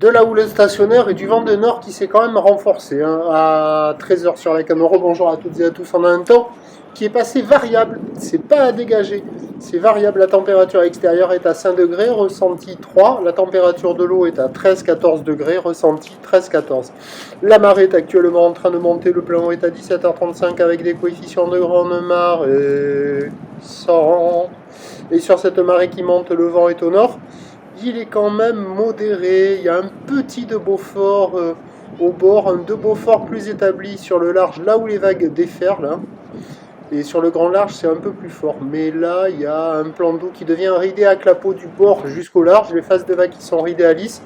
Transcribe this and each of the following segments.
de la houle stationnaire et du vent de nord qui s'est quand même renforcé hein, à 13h sur la caméra. Bonjour à toutes et à tous en un temps qui est passé variable, c'est pas à dégager, c'est variable. La température extérieure est à 5 degrés, ressenti 3, la température de l'eau est à 13-14 degrés, ressenti 13-14. La marée est actuellement en train de monter, le plan est à 17h35 avec des coefficients de grande marée 100. Et sur cette marée qui monte, le vent est au nord. Il est quand même modéré, il y a un petit de Beaufort au bord, un de Beaufort plus établi sur le large, là où les vagues déferlent. Hein. Et sur le grand large, c'est un peu plus fort. Mais là, il y a un plan d'eau qui devient ridé à clapot du bord jusqu'au large. Les phases de vagues qui sont ridées à lisse.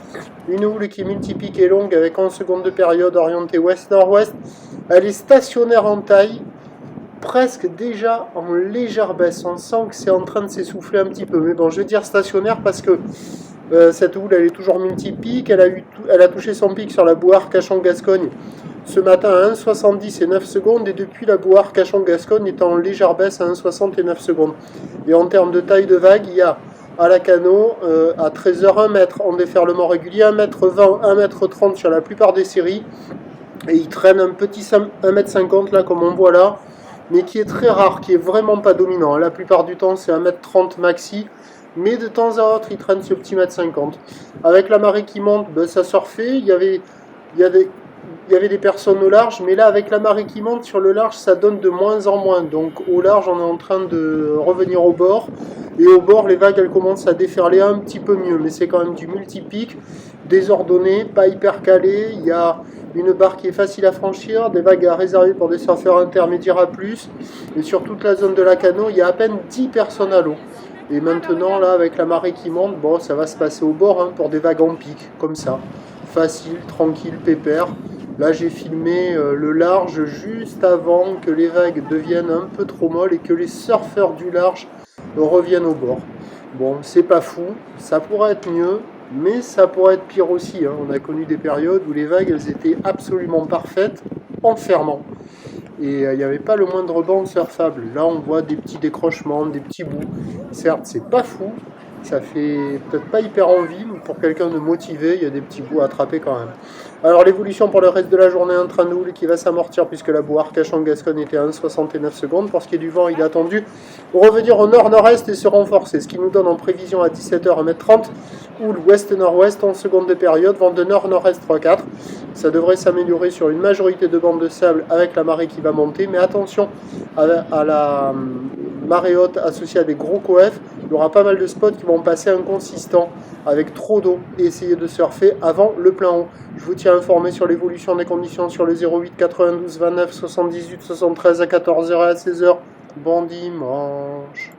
Une houle qui est multipique et longue avec 11 secondes de période orientée ouest-nord-ouest. Elle est stationnaire en taille. Presque déjà en légère baisse. On sent que c'est en train de s'essouffler un petit peu. Mais bon, je vais dire stationnaire parce que cette houle, elle est toujours multipique. Elle a touché son pic sur la Boire Cachon-Gascogne ce matin à 1,70 et 9 secondes. Et depuis, la Boire Cachon-Gascogne est en légère baisse à 1,60 et 9 secondes. Et en termes de taille de vague, il y a à la Cano, à 13h, 1 mètre en déferlement régulier, 1m20, 1m30 sur la plupart des séries. Et il traîne un petit 1m50 là, comme on voit là, mais qui est très rare, qui est vraiment pas dominant. La plupart du temps, c'est 1m30 maxi, mais de temps à autre, il traîne ce petit 1m50. Avec la marée qui monte, ben, ça surfait, il y avait des personnes au large, mais là, avec la marée qui monte sur le large, ça donne de moins en moins. Donc au large, on est en train de revenir au bord, et au bord, les vagues, elles commencent à déferler un petit peu mieux, mais c'est quand même du multipique, désordonné, pas hyper calé. Il y a une barre qui est facile à franchir, des vagues à réserver pour des surfeurs intermédiaires à plus, et sur toute la zone de la Cano, il y a à peine 10 personnes à l'eau. Et maintenant, là, avec la marée qui monte, bon, ça va se passer au bord hein, pour des vagues en pic, comme ça. Facile, tranquille, pépère. Là, j'ai filmé le large juste avant que les vagues deviennent un peu trop molles et que les surfeurs du large reviennent au bord. Bon, c'est pas fou, ça pourrait être mieux, mais ça pourrait être pire aussi. Hein. On a connu des périodes où les vagues, elles étaient absolument parfaites en fermant. Et il n'y avait pas le moindre banc surfable. Là, on voit des petits décrochements, des petits bouts. Certes, c'est pas fou, ça fait peut-être pas hyper envie, mais pour quelqu'un de motivé, il y a des petits bouts à attraper quand même. Alors l'évolution pour le reste de la journée, un train de houle qui va s'amortir puisque la Boire Cachon-Gascogne était à 1,69 secondes. Pour ce qui est du vent, il est attendu revenir au nord-nord-est et se renforcer, ce qui nous donne en prévision à 17h 1m30, houle ouest-nord-ouest, 11 secondes de période, vent de nord-nord-est 3-4. Ça devrait s'améliorer sur une majorité de bandes de sable avec la marée qui va monter, mais attention à la marée haute associée à des gros coefs. Il y aura pas mal de spots qui vont passer inconsistants avec trop d'eau et essayer de surfer avant le plein haut. Je vous tiens informé sur l'évolution des conditions sur le 08 92 29 78 73 à 14h et à 16h. Bon dimanche.